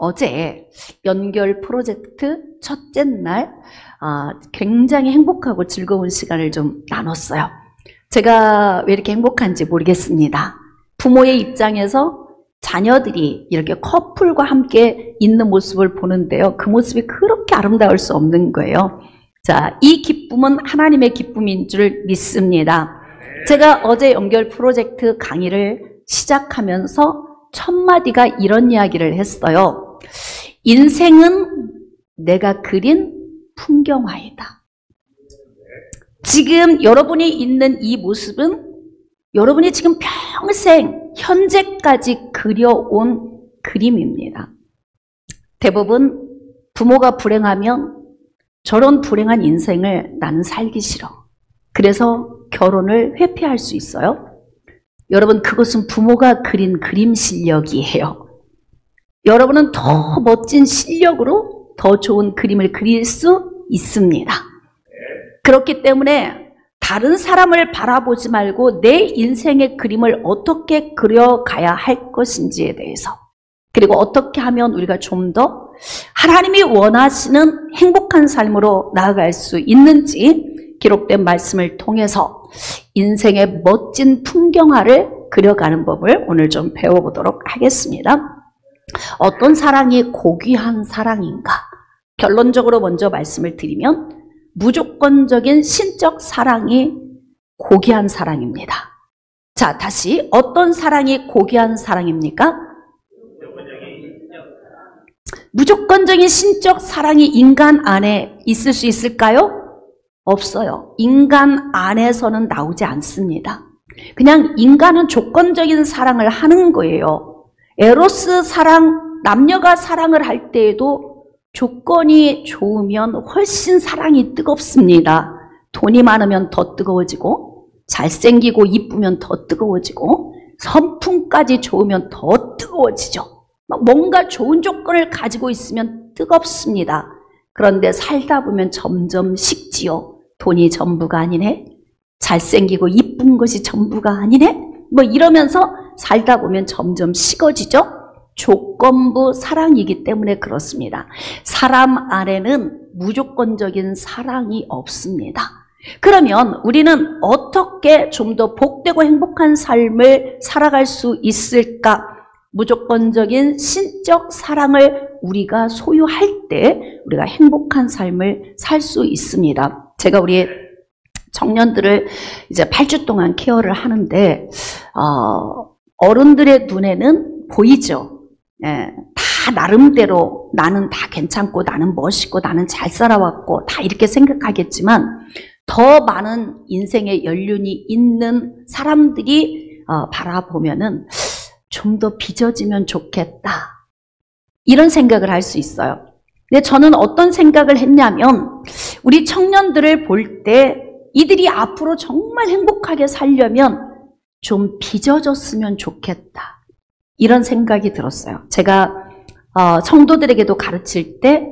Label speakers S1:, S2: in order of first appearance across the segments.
S1: 어제 연결 프로젝트 첫째 날 굉장히 행복하고 즐거운 시간을 좀 나눴어요. 제가 왜 이렇게 행복한지 모르겠습니다. 부모의 입장에서 자녀들이 이렇게 커플과 함께 있는 모습을 보는데요. 그 모습이 그렇게 아름다울 수 없는 거예요. 자, 이 기쁨은 하나님의 기쁨인 줄 믿습니다. 제가 어제 연결 프로젝트 강의를 시작하면서 첫 마디가 이런 이야기를 했어요. 인생은 내가 그린 풍경화이다. 지금 여러분이 있는 이 모습은 여러분이 지금 평생 현재까지 그려온 그림입니다. 대부분 부모가 불행하면 저런 불행한 인생을 나는 살기 싫어. 그래서 결혼을 회피할 수 있어요. 여러분, 그것은 부모가 그린 그림 실력이에요. 여러분은 더 멋진 실력으로 더 좋은 그림을 그릴 수 있습니다. 그렇기 때문에 다른 사람을 바라보지 말고 내 인생의 그림을 어떻게 그려가야 할 것인지에 대해서, 그리고 어떻게 하면 우리가 좀 더 하나님이 원하시는 행복한 삶으로 나아갈 수 있는지 기록된 말씀을 통해서 인생의 멋진 풍경화를 그려가는 법을 오늘 좀 배워보도록 하겠습니다. 어떤 사랑이 고귀한 사랑인가? 결론적으로 먼저 말씀을 드리면 무조건적인 신적 사랑이 고귀한 사랑입니다. 자, 다시 어떤 사랑이 고귀한 사랑입니까? 무조건적인 신적 사랑이 인간 안에 있을 수 있을까요? 없어요. 인간 안에서는 나오지 않습니다. 그냥 인간은 조건적인 사랑을 하는 거예요. 에로스 사랑, 남녀가 사랑을 할 때에도 조건이 좋으면 훨씬 사랑이 뜨겁습니다. 돈이 많으면 더 뜨거워지고, 잘생기고 이쁘면 더 뜨거워지고, 선풍까지 좋으면 더 뜨거워지죠. 뭔가 좋은 조건을 가지고 있으면 뜨겁습니다. 그런데 살다 보면 점점 식지요. 돈이 전부가 아니네. 잘생기고 이쁜 것이 전부가 아니네. 이러면서 살다 보면 점점 식어지죠. 조건부 사랑이기 때문에 그렇습니다. 사람 안에는 무조건적인 사랑이 없습니다. 그러면 우리는 어떻게 좀 더 복되고 행복한 삶을 살아갈 수 있을까? 무조건적인 신적 사랑을 우리가 소유할 때 우리가 행복한 삶을 살 수 있습니다. 제가 우리 청년들을 이제 8주 동안 케어를 하는데 어른들의 눈에는 보이죠. 예, 다 나름대로 나는 다 괜찮고 나는 멋있고 나는 잘 살아왔고 다 이렇게 생각하겠지만 더 많은 인생의 연륜이 있는 사람들이 바라보면은 좀 더 빚어지면 좋겠다. 이런 생각을 할 수 있어요. 근데 저는 어떤 생각을 했냐면 우리 청년들을 볼 때 이들이 앞으로 정말 행복하게 살려면 좀 빚어졌으면 좋겠다. 이런 생각이 들었어요. 제가 성도들에게도 가르칠 때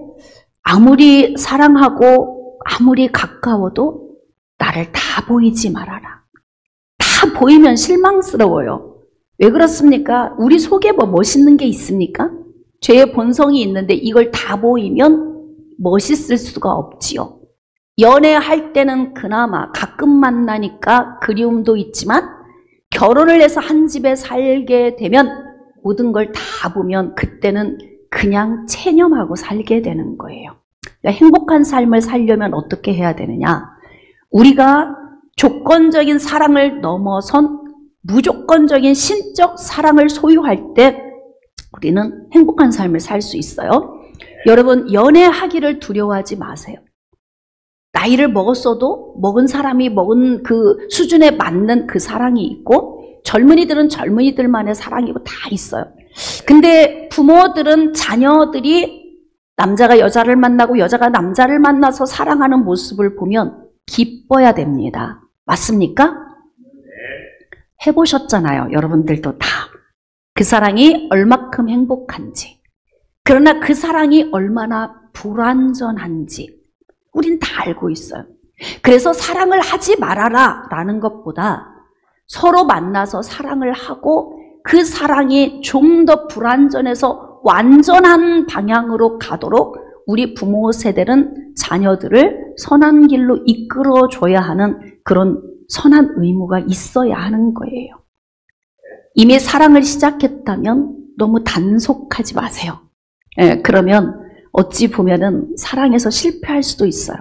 S1: 아무리 사랑하고 아무리 가까워도 나를 다 보이지 말아라. 다 보이면 실망스러워요. 왜 그렇습니까? 우리 속에 뭐 멋있는 게 있습니까? 죄의 본성이 있는데 이걸 다 보이면 멋있을 수가 없지요. 연애할 때는 그나마 가끔 만나니까 그리움도 있지만 결혼을 해서 한 집에 살게 되면 모든 걸 다 보면 그때는 그냥 체념하고 살게 되는 거예요. 그러니까 행복한 삶을 살려면 어떻게 해야 되느냐? 우리가 조건적인 사랑을 넘어선 무조건적인 신적 사랑을 소유할 때 우리는 행복한 삶을 살 수 있어요. 여러분, 연애하기를 두려워하지 마세요. 나이를 먹었어도 먹은 사람이 먹은 그 수준에 맞는 그 사랑이 있고 젊은이들은 젊은이들만의 사랑이고 다 있어요. 근데 부모들은 자녀들이 남자가 여자를 만나고 여자가 남자를 만나서 사랑하는 모습을 보면 기뻐야 됩니다. 맞습니까? 해보셨잖아요. 여러분들도 다. 그 사랑이 얼마큼 행복한지. 그러나 그 사랑이 얼마나 불완전한지 우린 다 알고 있어요. 그래서 사랑을 하지 말아라 라는 것보다 서로 만나서 사랑을 하고 그 사랑이 좀 더 불완전해서 완전한 방향으로 가도록 우리 부모 세대는 자녀들을 선한 길로 이끌어줘야 하는 그런 선한 의무가 있어야 하는 거예요. 이미 사랑을 시작했다면 너무 단속하지 마세요. 그러면 어찌 보면은 사랑에서 실패할 수도 있어요.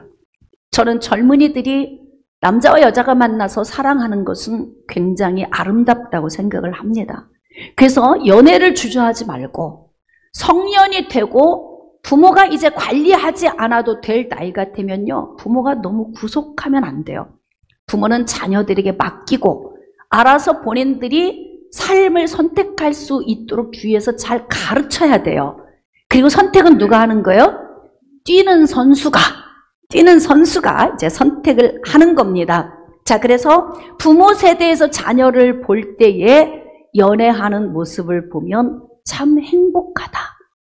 S1: 저는 젊은이들이 남자와 여자가 만나서 사랑하는 것은 굉장히 아름답다고 생각을 합니다. 그래서 연애를 주저하지 말고 성년이 되고 부모가 이제 관리하지 않아도 될 나이가 되면요, 부모가 너무 구속하면 안 돼요. 부모는 자녀들에게 맡기고 알아서 본인들이 삶을 선택할 수 있도록 주위에서 잘 가르쳐야 돼요. 그리고 선택은 누가 하는 거예요? 뛰는 선수가 이제 선택을 하는 겁니다. 자, 그래서 부모 세대에서 자녀를 볼 때에 연애하는 모습을 보면 참 행복하다.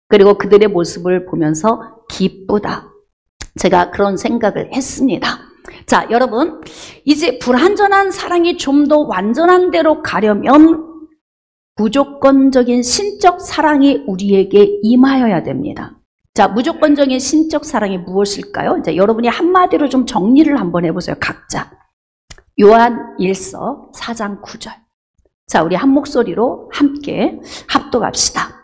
S1: 그리고 그들의 모습을 보면서 기쁘다. 제가 그런 생각을 했습니다. 자, 여러분, 이제 불완전한 사랑이 좀 더 완전한 대로 가려면 무조건적인 신적 사랑이 우리에게 임하여야 됩니다. 자, 무조건적인 신적 사랑이 무엇일까요? 이제 여러분이 한마디로 좀 정리를 한번 해보세요. 각자. 요한 1서 4장 9절. 자, 우리 한 목소리로 함께 합독합시다.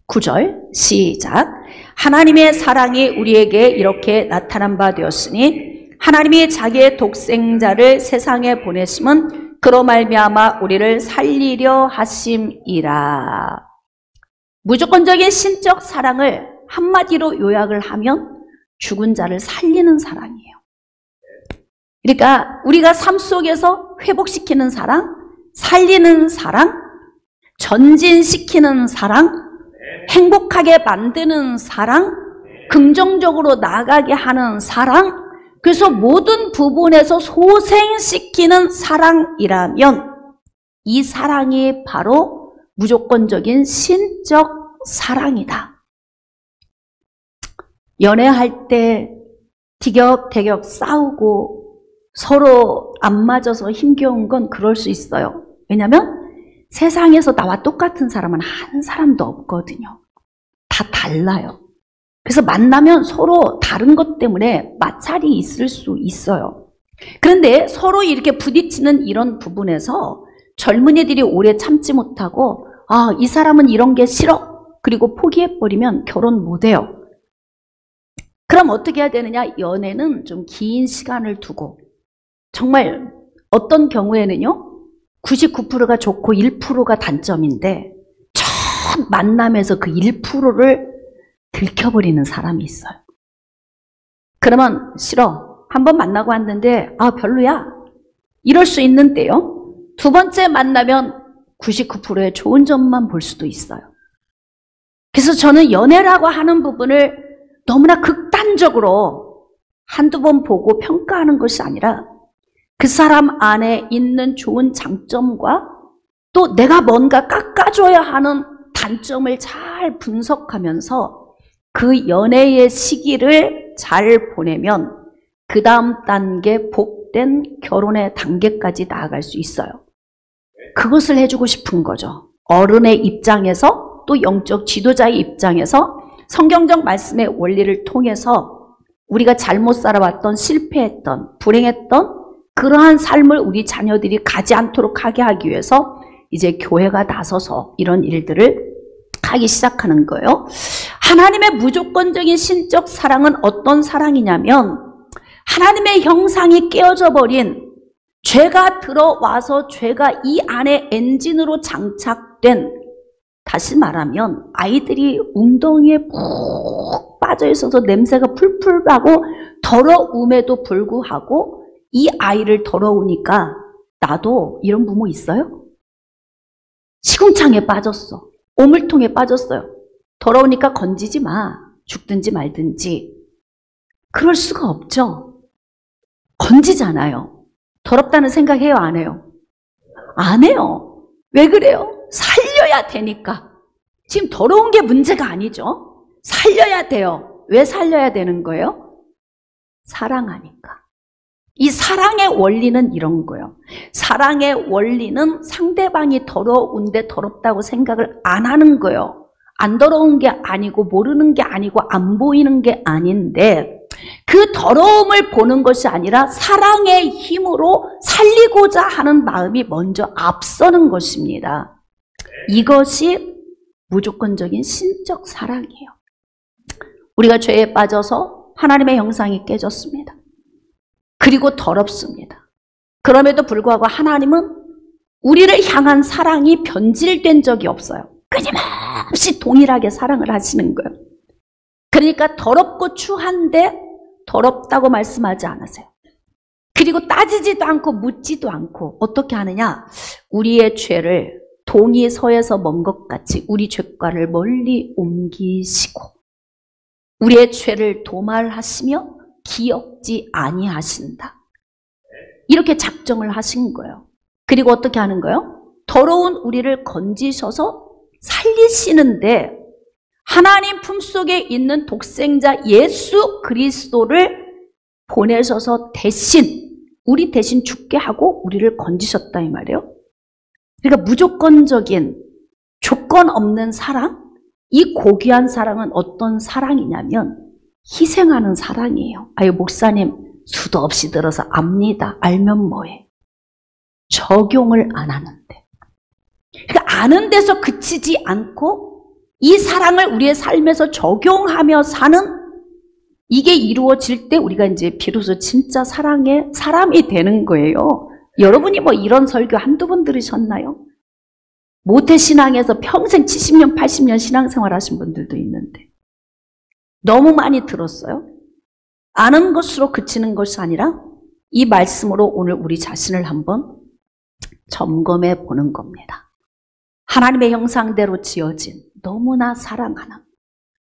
S1: 9절 시작. 하나님의 사랑이 우리에게 이렇게 나타난 바 되었으니 하나님이 자기의 독생자를 세상에 보내심은 그로 말미암아 우리를 살리려 하심이라. 무조건적인 신적 사랑을 한마디로 요약을 하면 죽은 자를 살리는 사랑이에요. 그러니까 우리가 삶 속에서 회복시키는 사랑, 살리는 사랑, 전진시키는 사랑, 행복하게 만드는 사랑, 긍정적으로 나아가게 하는 사랑, 그래서 모든 부분에서 소생시키는 사랑이라면 이 사랑이 바로 무조건적인 신적 사랑이다. 연애할 때 티격태격 싸우고 서로 안 맞아서 힘겨운 건 그럴 수 있어요. 왜냐하면 세상에서 나와 똑같은 사람은 한 사람도 없거든요. 다 달라요. 그래서 만나면 서로 다른 것 때문에 마찰이 있을 수 있어요. 그런데 서로 이렇게 부딪히는 이런 부분에서 젊은이들이 오래 참지 못하고 이 사람은 이런 게 싫어. 그리고 포기해버리면 결혼 못해요. 그럼 어떻게 해야 되느냐? 연애는 좀 긴 시간을 두고 정말 어떤 경우에는요 99%가 좋고 1%가 단점인데 첫 만남에서 그 1%를 들켜버리는 사람이 있어요. 그러면 싫어. 한번 만나고 왔는데 별로야. 이럴 수 있는데요. 두 번째 만나면 99%의 좋은 점만 볼 수도 있어요. 그래서 저는 연애라고 하는 부분을 너무나 극단적으로 한두 번 보고 평가하는 것이 아니라 그 사람 안에 있는 좋은 장점과 또 내가 뭔가 깎아줘야 하는 단점을 잘 분석하면서 그 연애의 시기를 잘 보내면 그 다음 단계 복된 결혼의 단계까지 나아갈 수 있어요. 그것을 해주고 싶은 거죠. 어른의 입장에서 또 영적 지도자의 입장에서 성경적 말씀의 원리를 통해서 우리가 잘못 살아왔던 실패했던 불행했던 그러한 삶을 우리 자녀들이 가지 않도록 하게 하기 위해서 이제 교회가 나서서 이런 일들을 하기 시작하는 거예요. 하나님의 무조건적인 신적 사랑은 어떤 사랑이냐면 하나님의 형상이 깨어져 버린 죄가 들어와서 죄가 이 안에 엔진으로 장착된, 다시 말하면 아이들이 웅덩이에 푹 빠져 있어서 냄새가 풀풀 나고 더러움에도 불구하고 이 아이를 더러우니까 나도 이런 부모 있어요? 시궁창에 빠졌어. 오물통에 빠졌어요. 더러우니까 건지지 마. 죽든지 말든지. 그럴 수가 없죠. 건지잖아요. 더럽다는 생각해요, 안 해요? 안 해요. 왜 그래요? 살려야 되니까. 지금 더러운 게 문제가 아니죠. 살려야 돼요. 왜 살려야 되는 거예요? 사랑하니까. 이 사랑의 원리는 이런 거예요. 사랑의 원리는 상대방이 더러운데 더럽다고 생각을 안 하는 거예요. 안 더러운 게 아니고 모르는 게 아니고 안 보이는 게 아닌데 그 더러움을 보는 것이 아니라 사랑의 힘으로 살리고자 하는 마음이 먼저 앞서는 것입니다. 이것이 무조건적인 신적 사랑이에요. 우리가 죄에 빠져서 하나님의 형상이 깨졌습니다. 그리고 더럽습니다. 그럼에도 불구하고 하나님은 우리를 향한 사랑이 변질된 적이 없어요. 끊임없이 동일하게 사랑을 하시는 거예요. 그러니까 더럽고 추한데 더럽다고 말씀하지 않으세요. 그리고 따지지도 않고 묻지도 않고 어떻게 하느냐? 우리의 죄를 동이 서에서 먼 것 같이 우리 죄과를 멀리 옮기시고 우리의 죄를 도말하시며 기억지 아니하신다. 이렇게 작정을 하신 거예요. 그리고 어떻게 하는 거예요? 더러운 우리를 건지셔서 살리시는데 하나님 품속에 있는 독생자 예수 그리스도를 보내셔서 우리 대신 죽게 하고 우리를 건지셨다 이 말이에요. 그러니까 무조건적인 조건 없는 사랑, 이 고귀한 사랑은 어떤 사랑이냐면 희생하는 사랑이에요. 아유 목사님 수도 없이 들어서 압니다. 알면 뭐해. 적용을 안 하는데. 그러니까 아는 데서 그치지 않고 이 사랑을 우리의 삶에서 적용하며 사는 이게 이루어질 때 우리가 이제 비로소 진짜 사랑의 사람이 되는 거예요. 여러분이 뭐 이런 설교 한두 번 들으셨나요? 모태신앙에서 평생 70년, 80년 신앙생활 하신 분들도 있는데 너무 많이 들었어요. 아는 것으로 그치는 것이 아니라 이 말씀으로 오늘 우리 자신을 한번 점검해 보는 겁니다. 하나님의 형상대로 지어진 너무나 사랑하는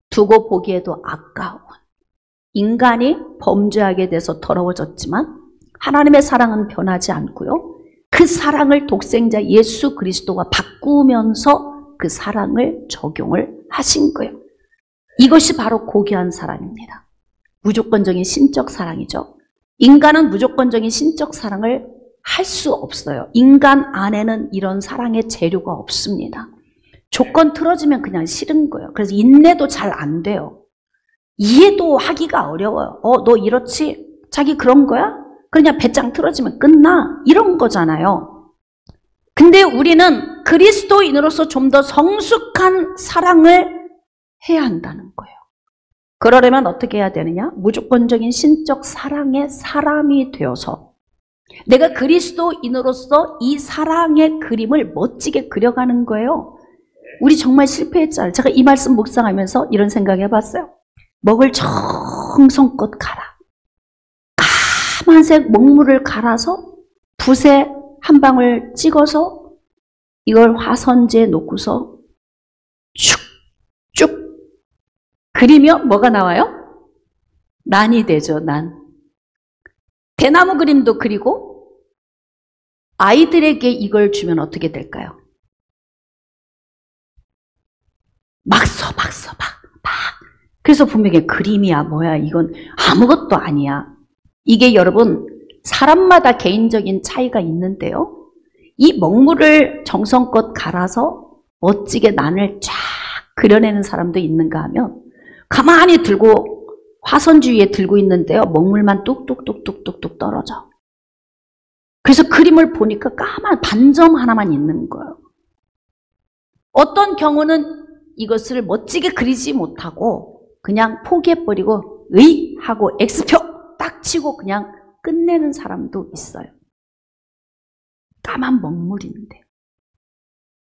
S1: 두고 보기에도 아까운 인간이 범죄하게 돼서 더러워졌지만 하나님의 사랑은 변하지 않고요. 그 사랑을 독생자 예수 그리스도가 바꾸면서 그 사랑을 적용을 하신 거예요. 이것이 바로 고귀한 사랑입니다. 무조건적인 신적 사랑이죠. 인간은 무조건적인 신적 사랑을 할 수 없어요. 인간 안에는 이런 사랑의 재료가 없습니다. 조건 틀어지면 그냥 싫은 거예요. 그래서 인내도 잘 안 돼요. 이해도 하기가 어려워요. 너 이렇지? 자기 그런 거야? 그냥 배짱 틀어지면 끝나? 이런 거잖아요. 근데 우리는 그리스도인으로서 좀 더 성숙한 사랑을 해야 한다는 거예요. 그러려면 어떻게 해야 되느냐? 무조건적인 신적 사랑의 사람이 되어서 내가 그리스도인으로서 이 사랑의 그림을 멋지게 그려가는 거예요. 우리 정말 실패했잖아요. 제가 이 말씀 묵상하면서 이런 생각 해봤어요. 먹을 정성껏 갈아. 까만색 먹물을 갈아서 붓에 한 방울 찍어서 이걸 화선지에 놓고서 쭉쭉 그리면 뭐가 나와요? 난이 되죠, 난. 대나무 그림도 그리고 아이들에게 이걸 주면 어떻게 될까요? 막 써. 그래서 분명히 그림이야 뭐야 이건 아무것도 아니야. 이게 여러분 사람마다 개인적인 차이가 있는데요. 이 먹물을 정성껏 갈아서 멋지게 난을 쫙 그려내는 사람도 있는가 하면 가만히 들고 화선지 위에 들고 있는데요. 먹물만 뚝뚝뚝뚝뚝뚝 떨어져. 그래서 그림을 보니까 까만 반점 하나만 있는 거예요. 어떤 경우는 이것을 멋지게 그리지 못하고 그냥 포기해버리고 의 하고 X표 딱 치고 그냥 끝내는 사람도 있어요. 까만 먹물인데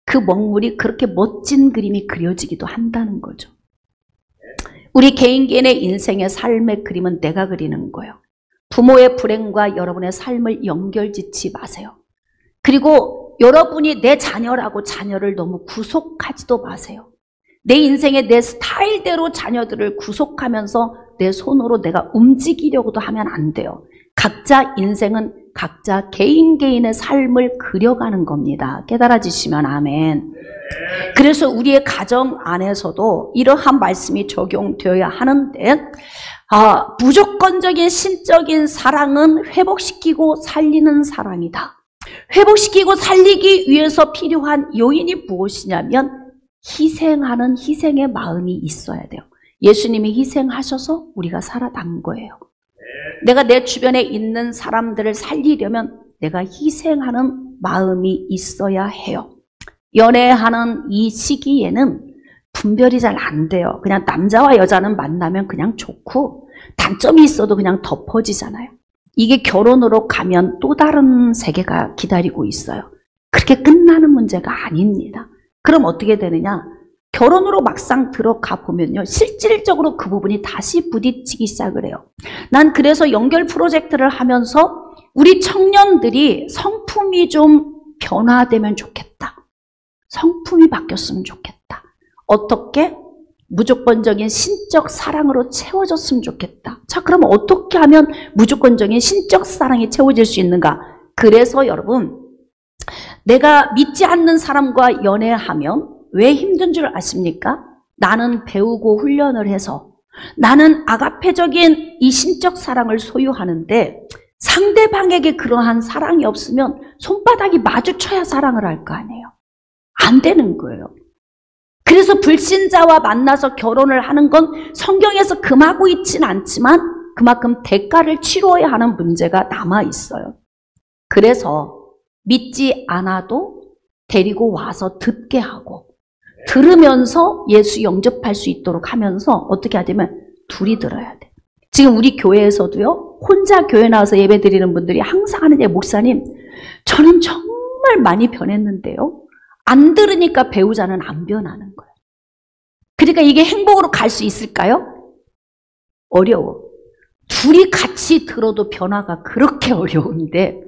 S1: 그 먹물이 그렇게 멋진 그림이 그려지기도 한다는 거죠. 우리 개인의 인생의 삶의 그림은 내가 그리는 거예요. 부모의 불행과 여러분의 삶을 연결짓지 마세요. 그리고 여러분이 내 자녀라고 자녀를 너무 구속하지도 마세요. 내 인생의 내 스타일대로 자녀들을 구속하면서 내 손으로 내가 움직이려고도 하면 안 돼요. 각자 인생은 각자 개인의 삶을 그려가는 겁니다. 깨달아지시면 아멘. 그래서 우리의 가정 안에서도 이러한 말씀이 적용되어야 하는데 무조건적인 신적인 사랑은 회복시키고 살리는 사랑이다. 회복시키고 살리기 위해서 필요한 요인이 무엇이냐면 희생하는 희생의 마음이 있어야 돼요. 예수님이 희생하셔서 우리가 살아난 거예요. 내가 내 주변에 있는 사람들을 살리려면 내가 희생하는 마음이 있어야 해요. 연애하는 이 시기에는 분별이 잘 안 돼요. 그냥 남자와 여자는 만나면 그냥 좋고 단점이 있어도 그냥 덮어지잖아요. 이게 결혼으로 가면 또 다른 세계가 기다리고 있어요. 그렇게 끝나는 문제가 아닙니다. 그럼 어떻게 되느냐? 결혼으로 막상 들어가 보면요, 실질적으로 그 부분이 다시 부딪히기 시작을 해요. 난 그래서 연결 프로젝트를 하면서 우리 청년들이 성품이 좀 변화되면 좋겠다. 성품이 바뀌었으면 좋겠다. 어떻게? 무조건적인 신적 사랑으로 채워졌으면 좋겠다. 자, 그럼 어떻게 하면 무조건적인 신적 사랑이 채워질 수 있는가? 그래서 여러분, 내가 믿지 않는 사람과 연애하면 왜 힘든 줄 아십니까? 나는 배우고 훈련을 해서 나는 아가페적인 이 신적 사랑을 소유하는데 상대방에게 그러한 사랑이 없으면 손바닥이 마주쳐야 사랑을 할 거 아니에요. 안 되는 거예요. 그래서 불신자와 만나서 결혼을 하는 건 성경에서 금하고 있지는 않지만 그만큼 대가를 치러야 하는 문제가 남아 있어요. 그래서 믿지 않아도 데리고 와서 듣게 하고 들으면서 예수 영접할 수 있도록 하면서 어떻게 하냐면 둘이 들어야 돼. 지금 우리 교회에서도요, 혼자 교회 나와서 예배 드리는 분들이 항상 하는 얘기, 목사님, 저는 정말 많이 변했는데요. 안 들으니까 배우자는 안 변하는 거예요. 그러니까 이게 행복으로 갈 수 있을까요? 어려워. 둘이 같이 들어도 변화가 그렇게 어려운데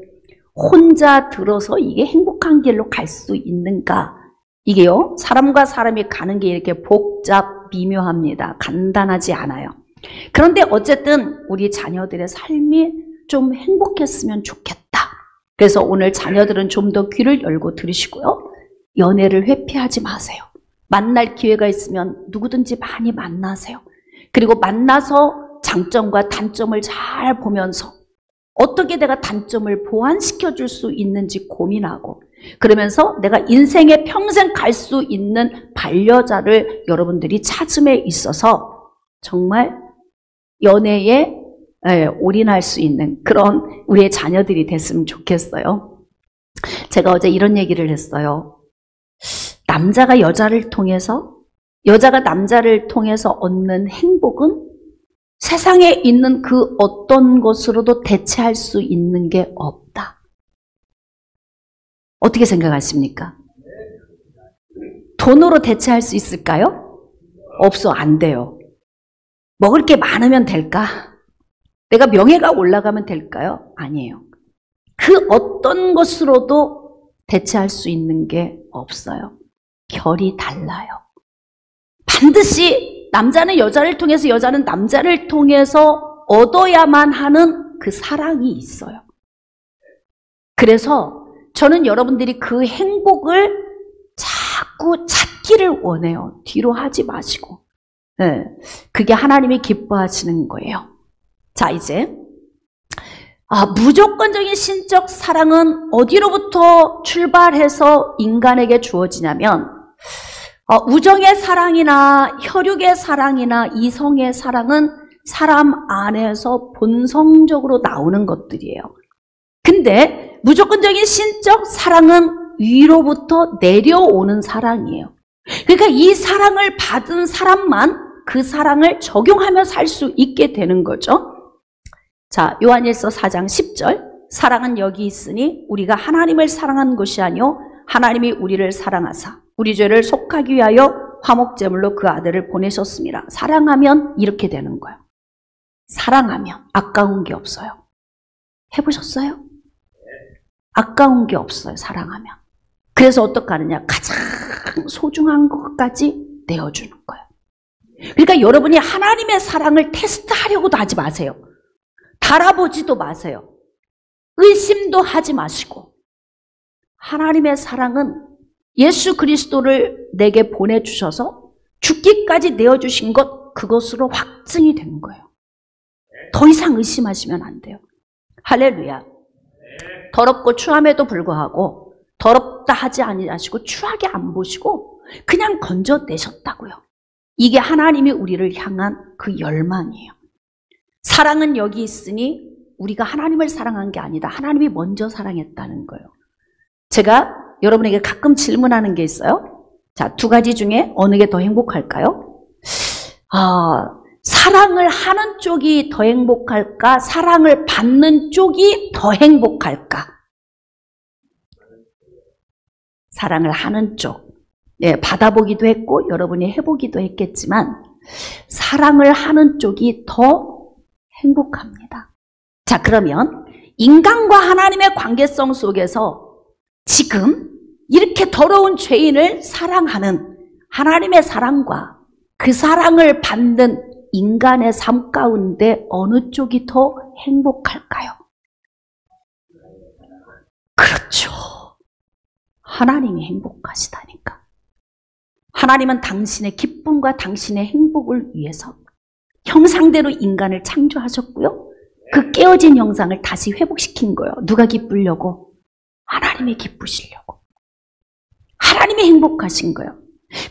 S1: 혼자 들어서 이게 행복한 길로 갈 수 있는가? 이게요, 사람과 사람이 가는 게 이렇게 복잡, 미묘합니다. 간단하지 않아요. 그런데 어쨌든 우리 자녀들의 삶이 좀 행복했으면 좋겠다. 그래서 오늘 자녀들은 좀 더 귀를 열고 들으시고요. 연애를 회피하지 마세요. 만날 기회가 있으면 누구든지 많이 만나세요. 그리고 만나서 장점과 단점을 잘 보면서 어떻게 내가 단점을 보완시켜 줄 수 있는지 고민하고 그러면서 내가 인생에 평생 갈 수 있는 반려자를 여러분들이 찾음에 있어서 정말 연애에 올인할 수 있는 그런 우리의 자녀들이 됐으면 좋겠어요. 제가 어제 이런 얘기를 했어요. 남자가 여자를 통해서, 여자가 남자를 통해서 얻는 행복은 세상에 있는 그 어떤 것으로도 대체할 수 있는 게 없다. 어떻게 생각하십니까? 돈으로 대체할 수 있을까요? 없어, 안 돼요. 먹을 게 많으면 될까? 내가 명예가 올라가면 될까요? 아니에요. 그 어떤 것으로도 대체할 수 있는 게 없어요. 결이 달라요. 반드시 남자는 여자를 통해서 여자는 남자를 통해서 얻어야만 하는 그 사랑이 있어요. 그래서 저는 여러분들이 그 행복을 자꾸 찾기를 원해요. 뒤로 하지 마시고. 네, 그게 하나님이 기뻐하시는 거예요. 자, 이제 무조건적인 신적 사랑은 어디로부터 출발해서 인간에게 주어지냐면 우정의 사랑이나 혈육의 사랑이나 이성의 사랑은 사람 안에서 본성적으로 나오는 것들이에요. 근데 무조건적인 신적 사랑은 위로부터 내려오는 사랑이에요. 그러니까 이 사랑을 받은 사람만 그 사랑을 적용하며 살 수 있게 되는 거죠. 자, 요한일서 4장 10절. 사랑은 여기 있으니 우리가 하나님을 사랑한 것이 아니요 하나님이 우리를 사랑하사 우리 죄를 속하기 위하여 화목제물로 그 아들을 보내셨습니다. 사랑하면 이렇게 되는 거예요. 사랑하면 아까운 게 없어요. 해보셨어요? 아까운 게 없어요. 사랑하면. 그래서 어떻게 하느냐? 가장 소중한 것까지 내어주는 거예요. 그러니까 여러분이 하나님의 사랑을 테스트하려고도 하지 마세요. 달아보지도 마세요. 의심도 하지 마시고 하나님의 사랑은 예수 그리스도를 내게 보내주셔서 죽기까지 내어주신 것 그것으로 확증이 된 거예요. 더 이상 의심하시면 안 돼요. 할렐루야. 더럽고 추함에도 불구하고 더럽다 하지 아니하시고 추하게 안 보시고 그냥 건져내셨다고요. 이게 하나님이 우리를 향한 그 열망이에요. 사랑은 여기 있으니 우리가 하나님을 사랑한 게 아니다. 하나님이 먼저 사랑했다는 거예요. 제가 여러분에게 가끔 질문하는 게 있어요. 자, 두 가지 중에 어느 게 더 행복할까요? 사랑을 하는 쪽이 더 행복할까? 사랑을 받는 쪽이 더 행복할까? 사랑을 하는 쪽. 예, 받아보기도 했고 여러분이 해보기도 했겠지만 사랑을 하는 쪽이 더 행복합니다. 자, 그러면 인간과 하나님의 관계성 속에서 지금 이렇게 더러운 죄인을 사랑하는 하나님의 사랑과 그 사랑을 받는 인간의 삶 가운데 어느 쪽이 더 행복할까요? 그렇죠. 하나님이 행복하시다니까. 하나님은 당신의 기쁨과 당신의 행복을 위해서 형상대로 인간을 창조하셨고요. 그 깨어진 형상을 다시 회복시킨 거예요. 누가 기쁘려고? 하나님이 기쁘시려고. 하나님이 행복하신 거예요.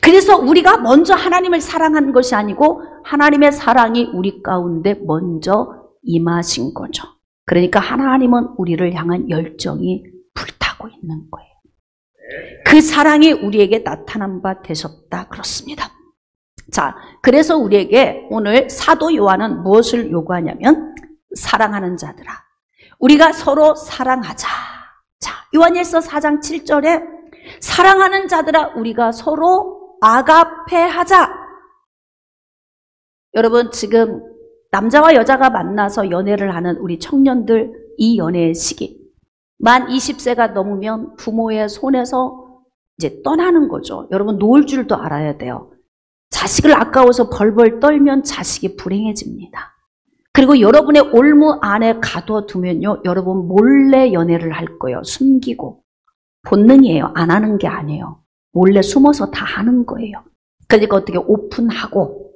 S1: 그래서 우리가 먼저 하나님을 사랑한 것이 아니고 하나님의 사랑이 우리 가운데 먼저 임하신 거죠. 그러니까 하나님은 우리를 향한 열정이 불타고 있는 거예요. 그 사랑이 우리에게 나타난 바 되셨다 그렇습니다. 자, 그래서 우리에게 오늘 사도 요한은 무엇을 요구하냐면 사랑하는 자들아, 우리가 서로 사랑하자. 자, 요한일서 4장 7절에 사랑하는 자들아, 우리가 서로 아가페하자. 여러분, 지금 남자와 여자가 만나서 연애를 하는 우리 청년들, 이 연애의 시기, 만 20세가 넘으면 부모의 손에서 이제 떠나는 거죠. 여러분, 놓을 줄도 알아야 돼요. 자식을 아까워서 벌벌 떨면 자식이 불행해집니다. 그리고 여러분의 올무 안에 가둬두면요, 여러분 몰래 연애를 할 거예요. 숨기고. 본능이에요. 안 하는 게 아니에요. 몰래 숨어서 다 하는 거예요. 그러니까 어떻게 오픈하고,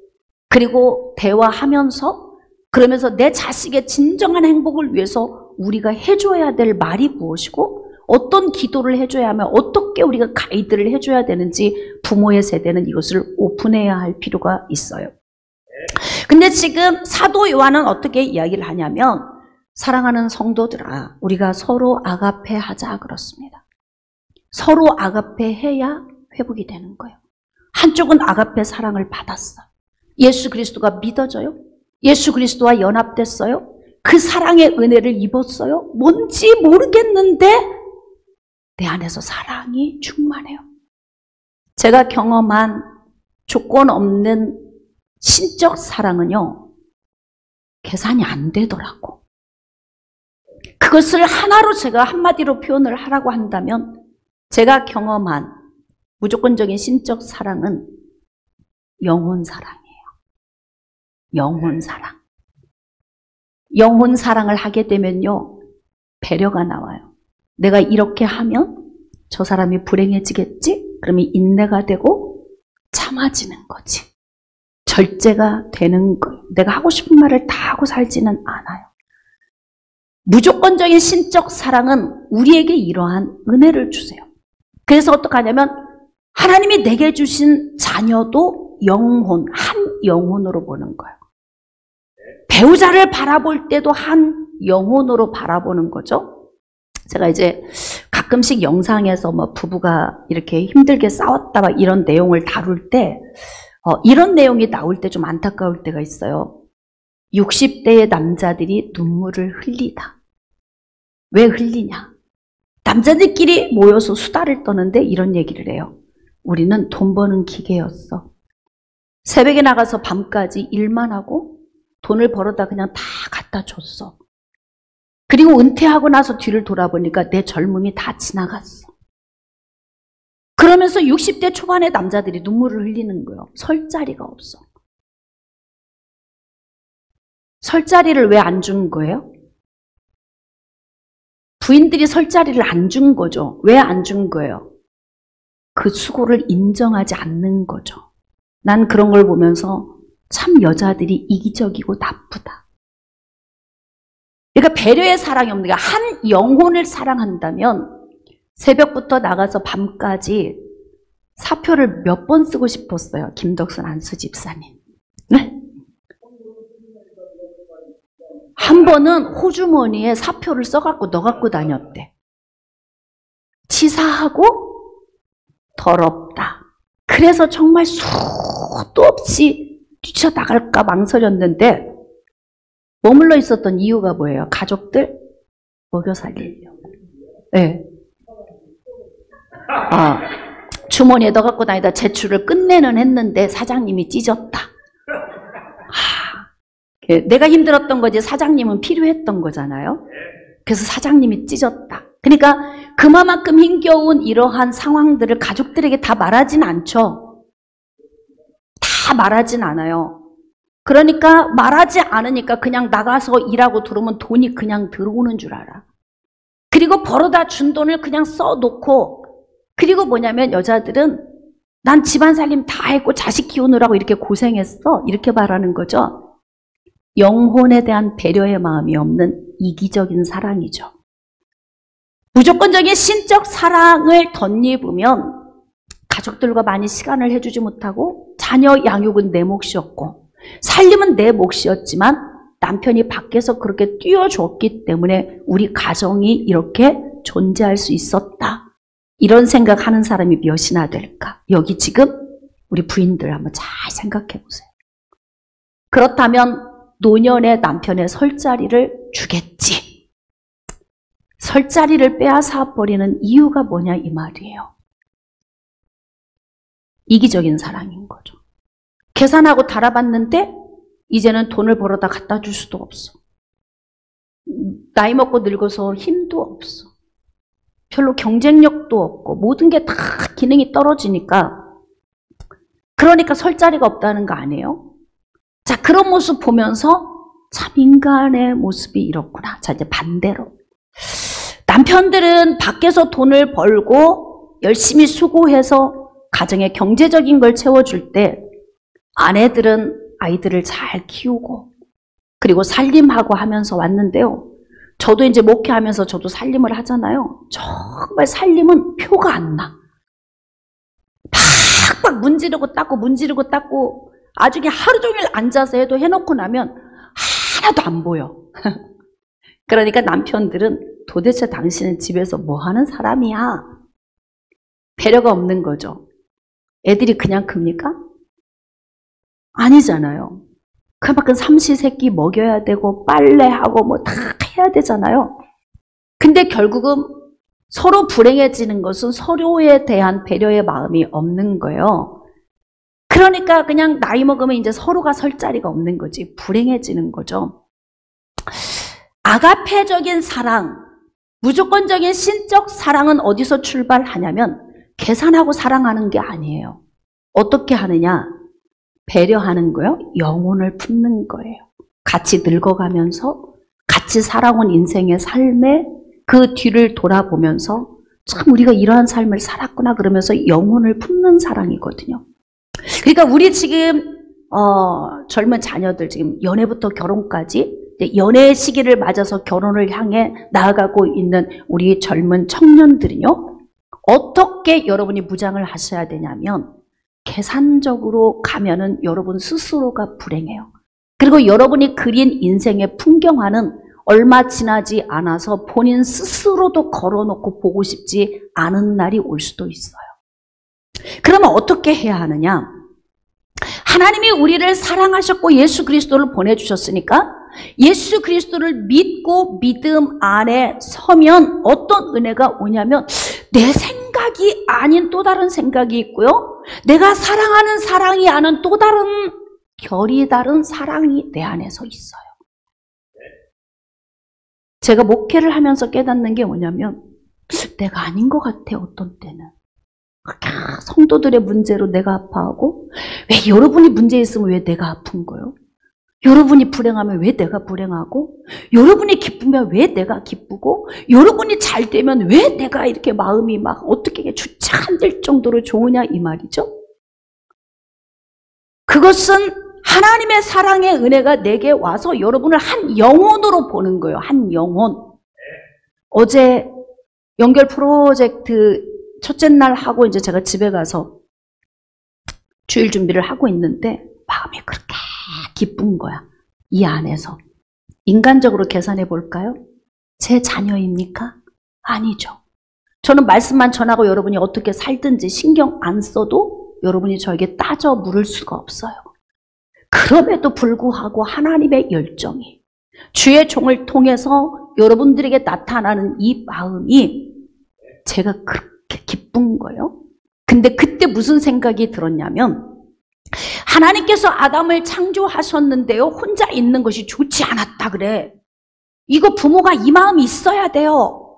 S1: 그리고 대화하면서, 그러면서 내 자식의 진정한 행복을 위해서 우리가 해줘야 될 말이 무엇이고, 어떤 기도를 해줘야 하면 어떻게 우리가 가이드를 해줘야 되는지 부모의 세대는 이것을 오픈해야 할 필요가 있어요. 근데 지금 사도 요한은 어떻게 이야기를 하냐면 사랑하는 성도들아, 우리가 서로 아가페 하자 그렇습니다. 서로 아가페 해야 회복이 되는 거예요. 한쪽은 아가페 사랑을 받았어. 예수 그리스도가 믿어져요. 예수 그리스도와 연합됐어요. 그 사랑의 은혜를 입었어요. 뭔지 모르겠는데 내 안에서 사랑이 충만해요. 제가 경험한 조건 없는 신적 사랑은요, 계산이 안 되더라고. 그것을 하나로 제가 한마디로 표현을 하라고 한다면 제가 경험한 무조건적인 신적 사랑은 영혼 사랑이에요. 영혼 사랑. 영혼 사랑을 하게 되면요, 배려가 나와요. 내가 이렇게 하면 저 사람이 불행해지겠지? 그러면 인내가 되고 참아지는 거지. 절제가 되는 거예요. 내가 하고 싶은 말을 다 하고 살지는 않아요. 무조건적인 신적 사랑은 우리에게 이러한 은혜를 주세요. 그래서 어떻게 하냐면 하나님이 내게 주신 자녀도 영혼, 한 영혼으로 보는 거예요. 배우자를 바라볼 때도 한 영혼으로 바라보는 거죠. 제가 이제 가끔씩 영상에서 뭐 부부가 이렇게 힘들게 싸웠다 막 이런 내용을 다룰 때 이런 내용이 나올 때 좀 안타까울 때가 있어요. 60대의 남자들이 눈물을 흘리다. 왜 흘리냐? 남자들끼리 모여서 수다를 떠는데 이런 얘기를 해요. 우리는 돈 버는 기계였어. 새벽에 나가서 밤까지 일만 하고 돈을 벌어다 그냥 다 갖다 줬어. 그리고 은퇴하고 나서 뒤를 돌아보니까 내 젊음이 다 지나갔어. 그러면서 60대 초반의 남자들이 눈물을 흘리는 거예요. 설 자리가 없어. 설 자리를 왜 안 준 거예요? 부인들이 설 자리를 안 준 거죠. 왜 안 준 거예요? 그 수고를 인정하지 않는 거죠. 난 그런 걸 보면서 참 여자들이 이기적이고 나쁘다. 그러니까 배려의 사랑이 없는 게, 한 영혼을 사랑한다면 새벽부터 나가서 밤까지 사표를 몇 번 쓰고 싶었어요. 김덕순 안수 집사님. 네? 한 번은 호주머니에 사표를 써갖고 넣어갖고 다녔대. 치사하고 더럽다. 그래서 정말 수도 없이 뛰쳐나갈까 망설였는데 머물러 있었던 이유가 뭐예요? 가족들 먹여 살리려고. 네. 주머니에 넣어갖고 다니다 제출을 끝내는 했는데 사장님이 찢었다. 내가 힘들었던 거지 사장님은 필요했던 거잖아요. 그래서 사장님이 찢었다. 그러니까 그만큼 힘겨운 이러한 상황들을 가족들에게 다 말하진 않죠. 다 말하진 않아요. 그러니까 말하지 않으니까 그냥 나가서 일하고 들어오면 돈이 그냥 들어오는 줄 알아. 그리고 벌어다 준 돈을 그냥 써놓고, 그리고 뭐냐면 여자들은 난 집안 살림 다 했고 자식 키우느라고 이렇게 고생했어, 이렇게 말하는 거죠. 영혼에 대한 배려의 마음이 없는 이기적인 사랑이죠. 무조건적인 신적 사랑을 덧입으면 가족들과 많이 시간을 해주지 못하고, 자녀 양육은 내 몫이었고 살림은 내 몫이었지만 남편이 밖에서 그렇게 뛰어줬기 때문에 우리 가정이 이렇게 존재할 수 있었다. 이런 생각하는 사람이 몇이나 될까? 여기 지금 우리 부인들 한번 잘 생각해 보세요. 그렇다면 노년의 남편의 설 자리를 주겠지. 설 자리를 빼앗아 버리는 이유가 뭐냐 이 말이에요. 이기적인 사랑인 거죠. 계산하고 달아봤는데 이제는 돈을 벌어다 갖다 줄 수도 없어. 나이 먹고 늙어서 힘도 없어. 별로 경쟁력도 없고 모든 게 다 기능이 떨어지니까, 그러니까 설 자리가 없다는 거 아니에요? 자, 그런 모습 보면서 참 인간의 모습이 이렇구나. 자, 이제 반대로 남편들은 밖에서 돈을 벌고 열심히 수고해서 가정의 경제적인 걸 채워줄 때 아내들은 아이들을 잘 키우고 그리고 살림하고 하면서 왔는데요. 저도 이제 목회하면서 저도 살림을 하잖아요. 정말 살림은 표가 안 나. 팍팍 문지르고 닦고 아주 그냥 하루 종일 앉아서 해놓고 나면 하나도 안 보여. 그러니까 남편들은 도대체 당신은 집에서 뭐 하는 사람이야? 배려가 없는 거죠. 애들이 그냥 큽니까? 아니잖아요. 그만큼 삼시세끼 먹여야 되고 빨래하고 뭐 다 해야 되잖아요. 근데 결국은 서로 불행해지는 것은 서로에 대한 배려의 마음이 없는 거예요. 그러니까 그냥 나이 먹으면 이제 서로가 설 자리가 없는 거지. 불행해지는 거죠. 아가페적인 사랑, 무조건적인 신적 사랑은 어디서 출발하냐면 계산하고 사랑하는 게 아니에요. 어떻게 하느냐? 배려하는 거예요. 영혼을 품는 거예요. 같이 늙어가면서 같이 살아온 인생의 삶에 그 뒤를 돌아보면서 참 우리가 이러한 삶을 살았구나 그러면서 영혼을 품는 사랑이거든요. 그러니까 우리 지금 젊은 자녀들 지금 연애부터 결혼까지 연애의 시기를 맞아서 결혼을 향해 나아가고 있는 우리 젊은 청년들은요. 어떻게 여러분이 무장을 하셔야 되냐면 계산적으로 가면은 여러분 스스로가 불행해요. 그리고 여러분이 그린 인생의 풍경화는 얼마 지나지 않아서 본인 스스로도 걸어놓고 보고 싶지 않은 날이 올 수도 있어요. 그러면 어떻게 해야 하느냐? 하나님이 우리를 사랑하셨고 예수 그리스도를 보내주셨으니까 예수 그리스도를 믿고 믿음 안에 서면 어떤 은혜가 오냐면 내 생각이 아닌 또 다른 생각이 있고요. 내가 사랑하는 사랑이 아닌 또 다른 결이 다른 사랑이 내 안에서 있어요. 제가 목회를 하면서 깨닫는 게 뭐냐면 내가 아닌 것 같아. 어떤 때는 성도들의 문제로 내가 아파하고, 왜 여러분이 문제 있으면 왜 내가 아픈 거예요? 여러분이 불행하면 왜 내가 불행하고, 여러분이 기쁘면 왜 내가 기쁘고, 여러분이 잘 되면 왜 내가 이렇게 마음이 막 어떻게 주저앉을 정도로 좋으냐 이 말이죠. 그것은 하나님의 사랑의 은혜가 내게 와서 여러분을 한 영혼으로 보는 거예요. 한 영혼. 어제 연결 프로젝트 첫째 날 하고 이제 제가 집에 가서 주일 준비를 하고 있는데 마음이 그렇게 기쁜 거야. 이 안에서. 인간적으로 계산해 볼까요? 제 자녀입니까? 아니죠. 저는 말씀만 전하고 여러분이 어떻게 살든지 신경 안 써도 여러분이 저에게 따져 물을 수가 없어요. 그럼에도 불구하고 하나님의 열정이 주의 종을 통해서 여러분들에게 나타나는 이 마음이 제가 그렇게 기쁜 거예요. 근데 그때 무슨 생각이 들었냐면 하나님께서 아담을 창조하셨는데요. 혼자 있는 것이 좋지 않았다 그래. 이거 부모가 이 마음이 있어야 돼요.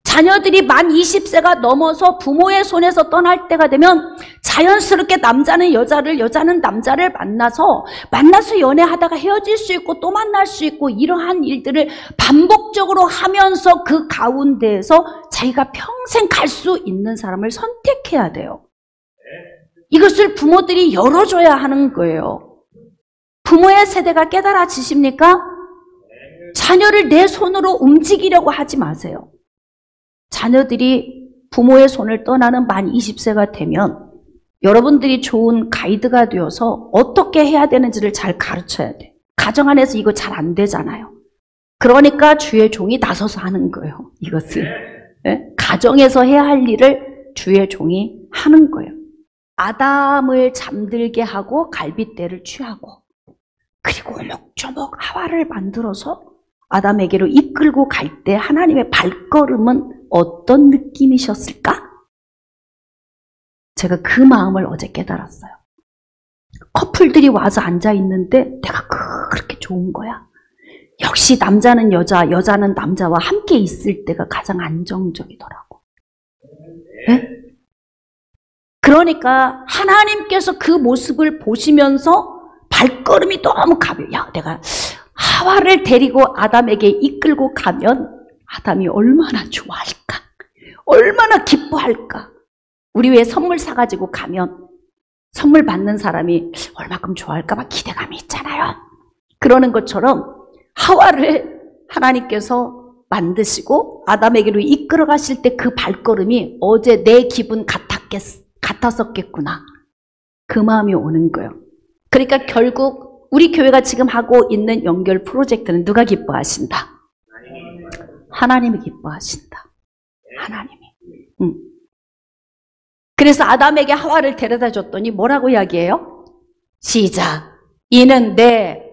S1: 자녀들이 만 20세가 넘어서 부모의 손에서 떠날 때가 되면 자연스럽게 남자는 여자를, 여자는 남자를 만나서 연애하다가 헤어질 수 있고 또 만날 수 있고 이러한 일들을 반복적으로 하면서 그 가운데에서 자기가 평생 갈 수 있는 사람을 선택해야 돼요. 이것을 부모들이 열어줘야 하는 거예요. 부모의 세대가 깨달아지십니까? 자녀를 내 손으로 움직이려고 하지 마세요. 자녀들이 부모의 손을 떠나는 만 20세가 되면 여러분들이 좋은 가이드가 되어서 어떻게 해야 되는지를 잘 가르쳐야 돼. 가정 안에서 이거 잘 안 되잖아요. 그러니까 주의 종이 나서서 하는 거예요. 이것을. 네? 가정에서 해야 할 일을 주의 종이 하는 거예요. 아담을 잠들게 하고 갈빗대를 취하고 그리고 오목조목 하와를 만들어서 아담에게로 이끌고 갈 때 하나님의 발걸음은 어떤 느낌이셨을까? 제가 그 마음을 어제 깨달았어요. 커플들이 와서 앉아 있는데 내가 그렇게 좋은 거야. 역시 남자는 여자, 여자는 남자와 함께 있을 때가 가장 안정적이더라고. 네? 그러니까 하나님께서 그 모습을 보시면서 발걸음이 너무 가벼워. 야, 내가 하와를 데리고 아담에게 이끌고 가면 아담이 얼마나 좋아할까? 얼마나 기뻐할까? 우리 왜 선물 사가지고 가면 선물 받는 사람이 얼마큼 좋아할까 막 기대감이 있잖아요. 그러는 것처럼 하와를 하나님께서 만드시고 아담에게로 이끌어 가실 때 그 발걸음이 어제 내 기분 같았었겠구나. 그 마음이 오는 거예요. 그러니까 결국 우리 교회가 지금 하고 있는 연결 프로젝트는 누가 기뻐하신다? 하나님이 기뻐하신다. 하나님이. 그래서 아담에게 하와를 데려다 줬더니 뭐라고 이야기해요? 시작. 이는 내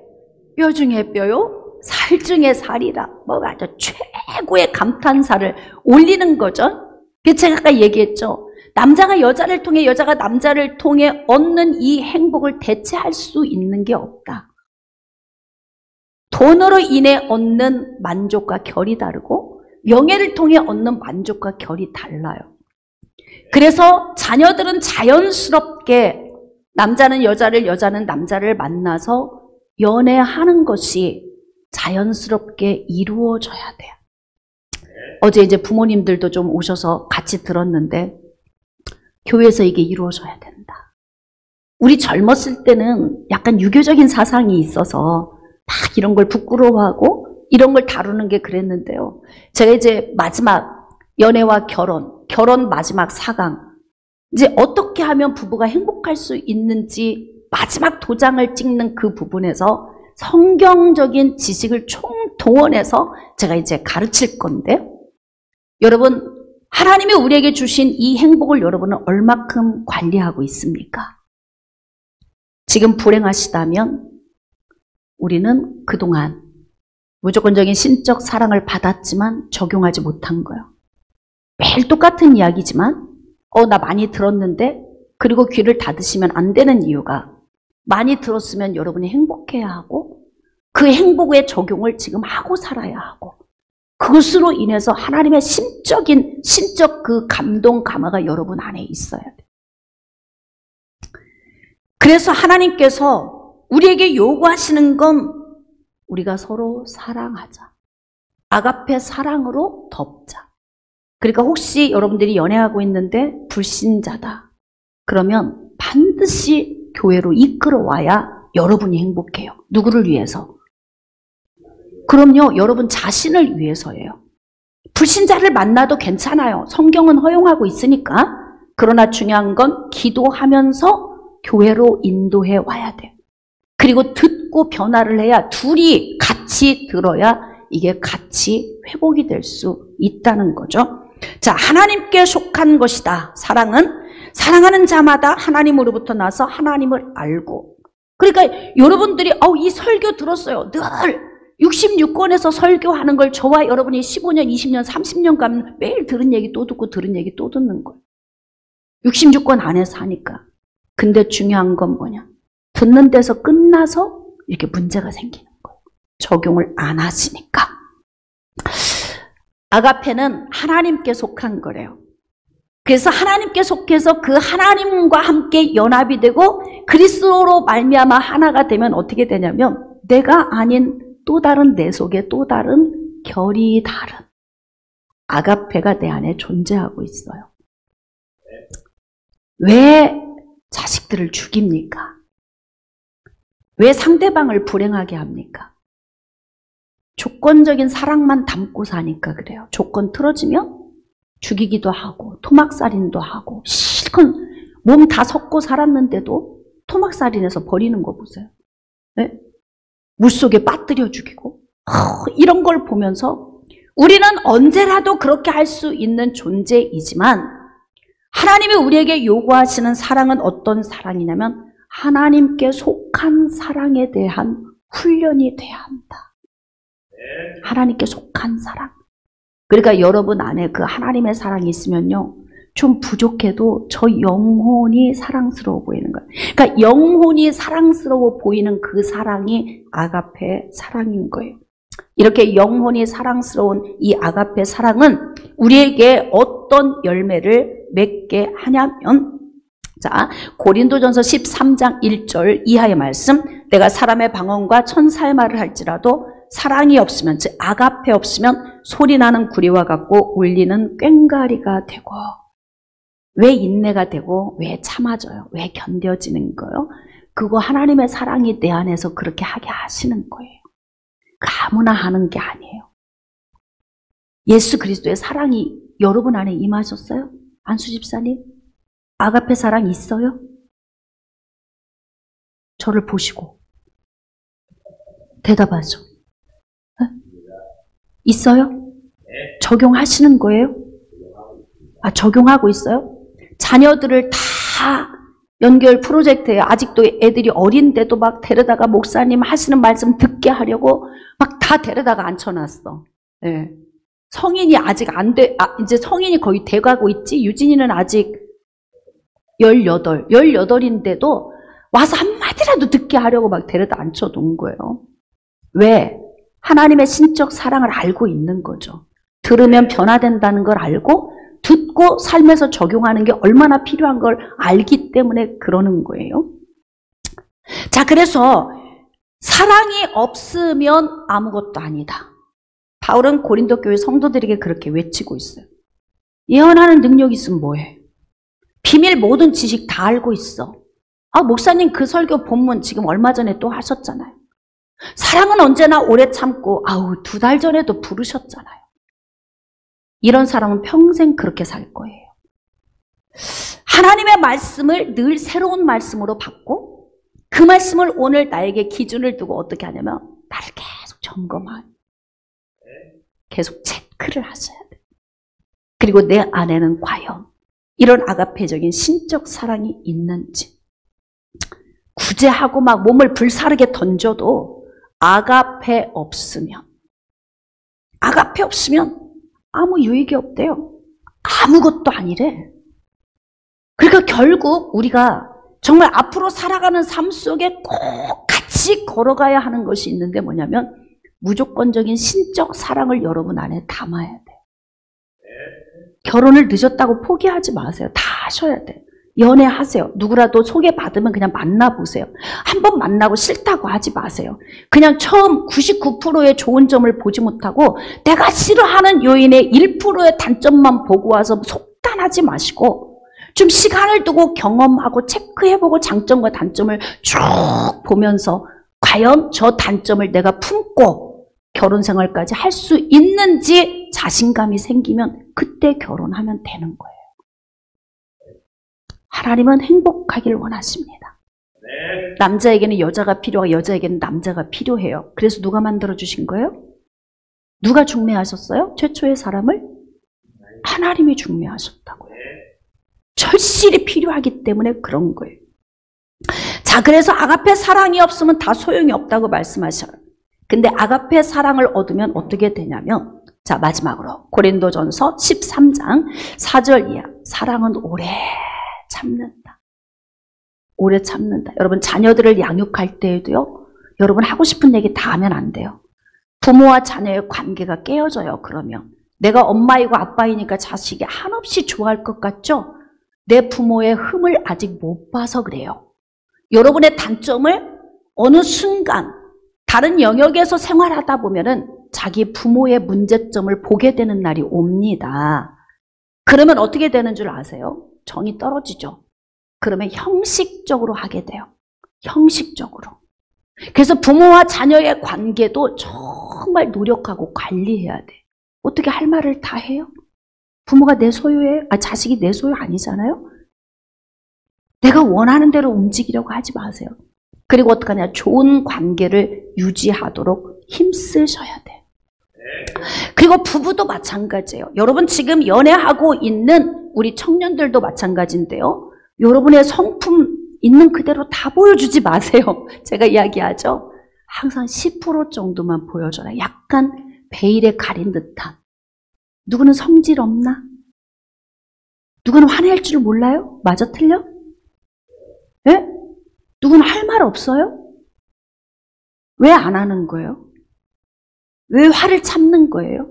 S1: 뼈 중에 뼈요, 살 중에 살이라. 뭐가 아주 최고의 감탄사를 올리는 거죠. 그래서 제가 아까 얘기했죠. 남자가 여자를 통해, 여자가 남자를 통해 얻는 이 행복을 대체할 수 있는 게 없다. 돈으로 인해 얻는 만족과 결이 다르고 명예를 통해 얻는 만족과 결이 달라요. 그래서 자녀들은 자연스럽게 남자는 여자를, 여자는 남자를 만나서 연애하는 것이 자연스럽게 이루어져야 돼요. 어제 이제 부모님들도 좀 오셔서 같이 들었는데 교회에서 이게 이루어져야 된다. 우리 젊었을 때는 약간 유교적인 사상이 있어서 막 이런 걸 부끄러워하고 이런 걸 다루는 게 그랬는데요. 제가 이제 마지막 연애와 결혼 마지막 4강. 이제 어떻게 하면 부부가 행복할 수 있는지 마지막 도장을 찍는 그 부분에서 성경적인 지식을 총동원해서 제가 이제 가르칠 건데 여러분 하나님이 우리에게 주신 이 행복을 여러분은 얼마큼 관리하고 있습니까? 지금 불행하시다면 우리는 그동안 무조건적인 신적 사랑을 받았지만 적용하지 못한 거예요. 매일 똑같은 이야기지만 나 많이 들었는데 그리고 귀를 닫으시면 안 되는 이유가 많이 들었으면 여러분이 행복해야 하고 그 행복의 적용을 지금 하고 살아야 하고 그것으로 인해서 하나님의 신적 그 감동 감화가 여러분 안에 있어야 돼요. 그래서 하나님께서 우리에게 요구하시는 건 우리가 서로 사랑하자. 아가페 사랑으로 덮자. 그러니까 혹시 여러분들이 연애하고 있는데 불신자다. 그러면 반드시 교회로 이끌어와야 여러분이 행복해요. 누구를 위해서? 그럼요. 여러분 자신을 위해서예요. 불신자를 만나도 괜찮아요. 성경은 허용하고 있으니까. 그러나 중요한 건 기도하면서 교회로 인도해 와야 돼요. 그리고 듣고 변화를 해야 둘이 같이 들어야 이게 같이 회복이 될 수 있다는 거죠. 자, 하나님께 속한 것이다. 사랑하는 자마다 하나님으로부터 나서 하나님을 알고. 그러니까 여러분들이 이 설교 들었어요. 늘 66권에서 설교하는 걸 저와 여러분이 15년, 20년, 30년 가면 매일 들은 얘기 또 듣고 들은 얘기 또 듣는 거예요. 66권 안에서 하니까. 근데 중요한 건 뭐냐? 듣는 데서 끝나서 이렇게 문제가 생기는 거예요. 적용을 안 하시니까. 아가페는 하나님께 속한 거래요. 그래서 하나님께 속해서 그 하나님과 함께 연합이 되고 그리스도로 말미암아 하나가 되면 어떻게 되냐면 내가 아닌 또 다른 내 속에 또 다른 결이 다른 아가페가 내 안에 존재하고 있어요. 왜 자식들을 죽입니까? 왜 상대방을 불행하게 합니까? 조건적인 사랑만 담고 사니까 그래요. 조건 틀어지면 죽이기도 하고 토막살인도 하고 실컷 몸 다 섞고 살았는데도 토막살인해서 버리는 거 보세요. 네? 물속에 빠뜨려 죽이고 이런 걸 보면서 우리는 언제라도 그렇게 할 수 있는 존재이지만 하나님이 우리에게 요구하시는 사랑은 어떤 사랑이냐면 하나님께 속한 사랑에 대한 훈련이 돼야 한다. 하나님께 속한 사랑. 그러니까 여러분 안에 그 하나님의 사랑이 있으면요, 좀 부족해도 저 영혼이 사랑스러워 보이는 거예요. 그러니까 영혼이 사랑스러워 보이는 그 사랑이 아가페 사랑인 거예요. 이렇게 영혼이 사랑스러운 이 아가페 사랑은 우리에게 어떤 열매를 맺게 하냐면, 자, 고린도전서 13장 1절 이하의 말씀, 내가 사람의 방언과 천사의 말을 할지라도 사랑이 없으면, 즉 아가페 없으면 소리나는 구리와 같고 울리는 꽹과리가 되고. 왜 인내가 되고 왜 참아져요? 왜 견뎌지는 거예요? 그거 하나님의 사랑이 내 안에서 그렇게 하게 하시는 거예요. 아무나 하는 게 아니에요. 예수 그리스도의 사랑이 여러분 안에 임하셨어요? 안수 집사님? 아가페 사랑 있어요? 저를 보시고 대답하죠. 네? 있어요? 적용하시는 거예요? 적용하고 있어요? 자녀들을 다 연결 프로젝트에 아직도 애들이 어린데도 막 데려다가 목사님 하시는 말씀 듣게 하려고 막 다 데려다가 앉혀놨어. 네. 성인이 아직 안 돼, 이제 성인이 거의 돼가고 있지. 유진이는 아직 18인데도 와서 한마디라도 듣게 하려고 막 데려다 앉혀놓은 거예요. 왜? 하나님의 신적 사랑을 알고 있는 거죠. 들으면 변화된다는 걸 알고 듣고 삶에서 적용하는 게 얼마나 필요한 걸 알기 때문에 그러는 거예요. 자, 그래서 사랑이 없으면 아무것도 아니다. 바울은 고린도 교회 성도들에게 그렇게 외치고 있어요. 예언하는 능력이 있으면 뭐해? 비밀 모든 지식 다 알고 있어. 목사님 그 설교 본문 지금 얼마 전에 또 하셨잖아요. 사랑은 언제나 오래 참고 2달 전에도 부르셨잖아요. 이런 사람은 평생 그렇게 살 거예요. 하나님의 말씀을 늘 새로운 말씀으로 받고 그 말씀을 오늘 나에게 기준을 두고 어떻게 하냐면 나를 계속 점검하고 계속 체크를 하셔야 돼요. 그리고 내 안에는 과연 이런 아가페적인 신적 사랑이 있는지. 구제하고 막 몸을 불사르게 던져도 아가페 없으면 아무 유익이 없대요. 아무것도 아니래. 그러니까 결국 우리가 정말 앞으로 살아가는 삶 속에 꼭 같이 걸어가야 하는 것이 있는데 뭐냐면 무조건적인 신적 사랑을 여러분 안에 담아야 돼요. 결혼을 늦었다고 포기하지 마세요. 다 하셔야 돼요. 연애하세요. 누구라도 소개받으면 그냥 만나보세요. 한번 만나고 싫다고 하지 마세요. 그냥 처음 99%의 좋은 점을 보지 못하고 내가 싫어하는 요인의 1%의 단점만 보고 와서 속단하지 마시고 좀 시간을 두고 경험하고 체크해보고 장점과 단점을 쭉 보면서 과연 저 단점을 내가 품고 결혼 생활까지 할 수 있는지 자신감이 생기면 그때 결혼하면 되는 거예요. 하나님은 행복하길 원하십니다. 남자에게는 여자가 필요하고 여자에게는 남자가 필요해요. 그래서 누가 만들어주신 거예요? 누가 중매하셨어요? 최초의 사람을? 하나님이 중매하셨다고요. 절실히 필요하기 때문에 그런 거예요. 자, 그래서 아가페 사랑이 없으면 다 소용이 없다고 말씀하셔요. 근데 아가페 사랑을 얻으면 어떻게 되냐면, 자, 마지막으로 고린도전서 13장 4절 이하. 사랑은 오래 참는다. 오래 참는다. 여러분, 자녀들을 양육할 때에도요, 여러분 하고 싶은 얘기 다 하면 안 돼요. 부모와 자녀의 관계가 깨어져요. 그러면 내가 엄마이고 아빠이니까 자식이 한없이 좋아할 것 같죠? 내 부모의 흠을 아직 못 봐서 그래요. 여러분의 단점을 어느 순간 다른 영역에서 생활하다 보면은 자기 부모의 문제점을 보게 되는 날이 옵니다. 그러면 어떻게 되는 줄 아세요? 정이 떨어지죠. 그러면 형식적으로 하게 돼요. 형식적으로. 그래서 부모와 자녀의 관계도 정말 노력하고 관리해야 돼. 어떻게 할 말을 다 해요? 부모가 내 소유예요? 자식이 내 소유 아니잖아요? 내가 원하는 대로 움직이려고 하지 마세요. 그리고 어떡하냐? 좋은 관계를 유지하도록 힘쓰셔야 돼요. 그리고 부부도 마찬가지예요. 여러분 지금 연애하고 있는 우리 청년들도 마찬가지인데요. 여러분의 성품 있는 그대로 다 보여주지 마세요. 제가 이야기하죠. 항상 10% 정도만 보여줘라. 약간 베일에 가린 듯한. 누구는 성질 없나? 누구는 화낼 줄 몰라요? 맞아 틀려? 예? 누구는 할 말 없어요? 왜 안 하는 거예요? 왜 화를 참는 거예요?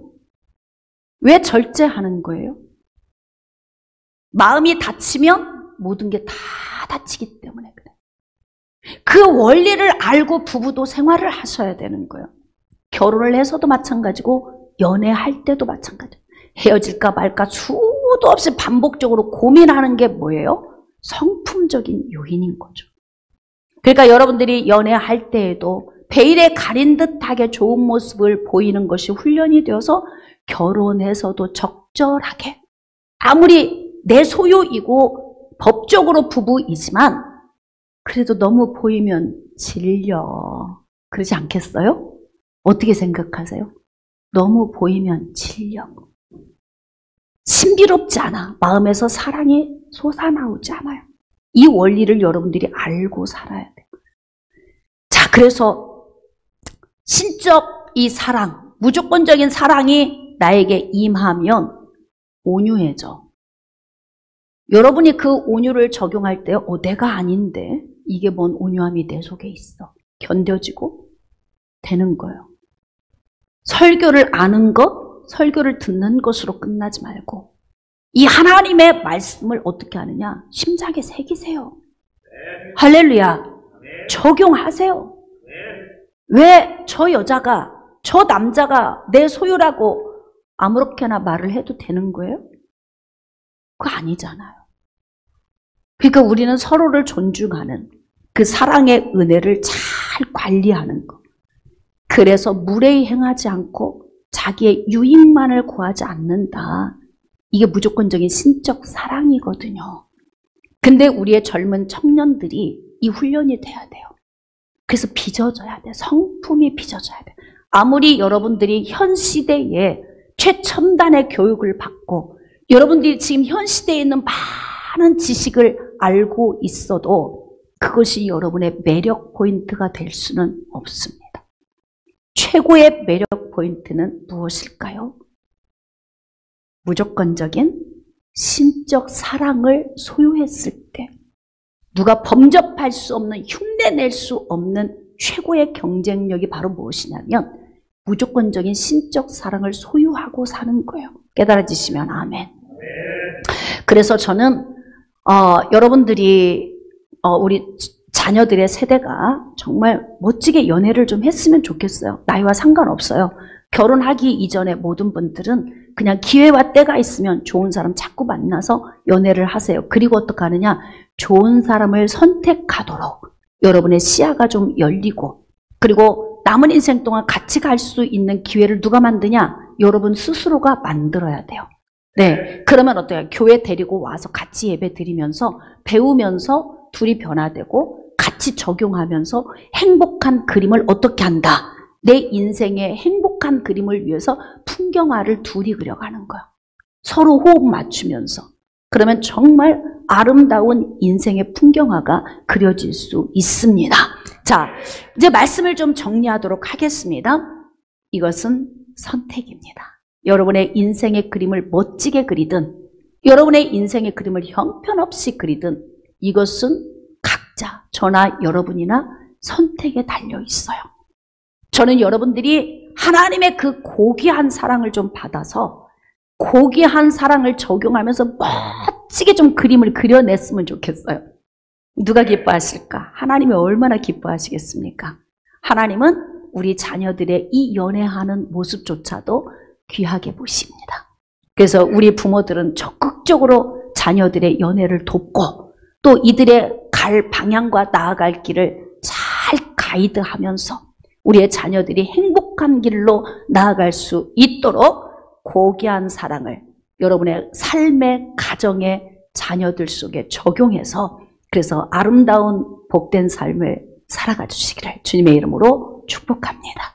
S1: 왜 절제하는 거예요? 마음이 다치면 모든 게 다 다치기 때문에 그래. 그 원리를 알고 부부도 생활을 하셔야 되는 거예요. 결혼을 해서도 마찬가지고 연애할 때도 마찬가지예요. 헤어질까 말까 수도 없이 반복적으로 고민하는 게 뭐예요? 성품적인 요인인 거죠. 그러니까 여러분들이 연애할 때에도 베일에 가린 듯하게 좋은 모습을 보이는 것이 훈련이 되어서 결혼해서도 적절하게, 아무리 내 소유이고 법적으로 부부이지만 그래도 너무 보이면 질려. 그러지 않겠어요? 어떻게 생각하세요? 너무 보이면 질려. 신비롭지 않아. 마음에서 사랑이 솟아나오지 않아요. 이 원리를 여러분들이 알고 살아야 돼요. 자, 그래서 신적 이 사랑, 무조건적인 사랑이 나에게 임하면 온유해져. 여러분이 그 온유를 적용할 때 내가 아닌데 이게 뭔 온유함이 내 속에 있어. 견뎌지고 되는 거예요. 설교를 아는 것, 설교를 듣는 것으로 끝나지 말고 이 하나님의 말씀을 어떻게 하느냐? 심장에 새기세요. 할렐루야. 적용하세요. 왜 저 여자가, 저 남자가 내 소유라고 아무렇게나 말을 해도 되는 거예요? 그거 아니잖아요. 그러니까 우리는 서로를 존중하는 그 사랑의 은혜를 잘 관리하는 것. 그래서 무례히 행하지 않고 자기의 유익만을 구하지 않는다. 이게 무조건적인 신적 사랑이거든요. 근데 우리의 젊은 청년들이 이 훈련이 돼야 돼요. 그래서 빚어져야 돼. 성품이 빚어져야 돼. 아무리 여러분들이 현 시대에 최첨단의 교육을 받고 여러분들이 지금 현 시대에 있는 많은 지식을 알고 있어도 그것이 여러분의 매력 포인트가 될 수는 없습니다. 최고의 매력 포인트는 무엇일까요? 무조건적인 신적 사랑을 소유했을 때 누가 범접할 수 없는, 흉내낼 수 없는 최고의 경쟁력이 바로 무엇이냐면 무조건적인 신적 사랑을 소유하고 사는 거예요. 깨달아지시면 아멘. 그래서 저는 여러분들이 우리 자녀들의 세대가 정말 멋지게 연애를 좀 했으면 좋겠어요. 나이와 상관없어요. 결혼하기 이전에 모든 분들은 그냥 기회와 때가 있으면 좋은 사람 자꾸 만나서 연애를 하세요. 그리고 어떻게 하느냐? 좋은 사람을 선택하도록 여러분의 시야가 좀 열리고, 그리고 남은 인생 동안 같이 갈 수 있는 기회를 누가 만드냐? 여러분 스스로가 만들어야 돼요. 네, 그러면 어때요? 교회 데리고 와서 같이 예배 드리면서 배우면서 둘이 변화되고 같이 적용하면서 행복한 그림을 어떻게 한다. 내 인생의 행복한 그림을 위해서 풍경화를 둘이 그려가는 거야. 서로 호흡 맞추면서. 그러면 정말 아름다운 인생의 풍경화가 그려질 수 있습니다. 자, 이제 말씀을 좀 정리하도록 하겠습니다. 이것은 선택입니다. 여러분의 인생의 그림을 멋지게 그리든 여러분의 인생의 그림을 형편없이 그리든 이것은 각자 저나 여러분이나 선택에 달려 있어요. 저는 여러분들이 하나님의 그 고귀한 사랑을 좀 받아서 고귀한 사랑을 적용하면서 멋지게 좀 그림을 그려냈으면 좋겠어요. 누가 기뻐하실까? 하나님이 얼마나 기뻐하시겠습니까? 하나님은 우리 자녀들의 이 연애하는 모습조차도 귀하게 보십니다. 그래서 우리 부모들은 적극적으로 자녀들의 연애를 돕고 또 이들의 갈 방향과 나아갈 길을 잘 가이드하면서 우리의 자녀들이 행복한 길로 나아갈 수 있도록 고귀한 사랑을 여러분의 삶의 가정의 자녀들 속에 적용해서 그래서 아름다운 복된 삶을 살아가 주시기를 주님의 이름으로 축복합니다.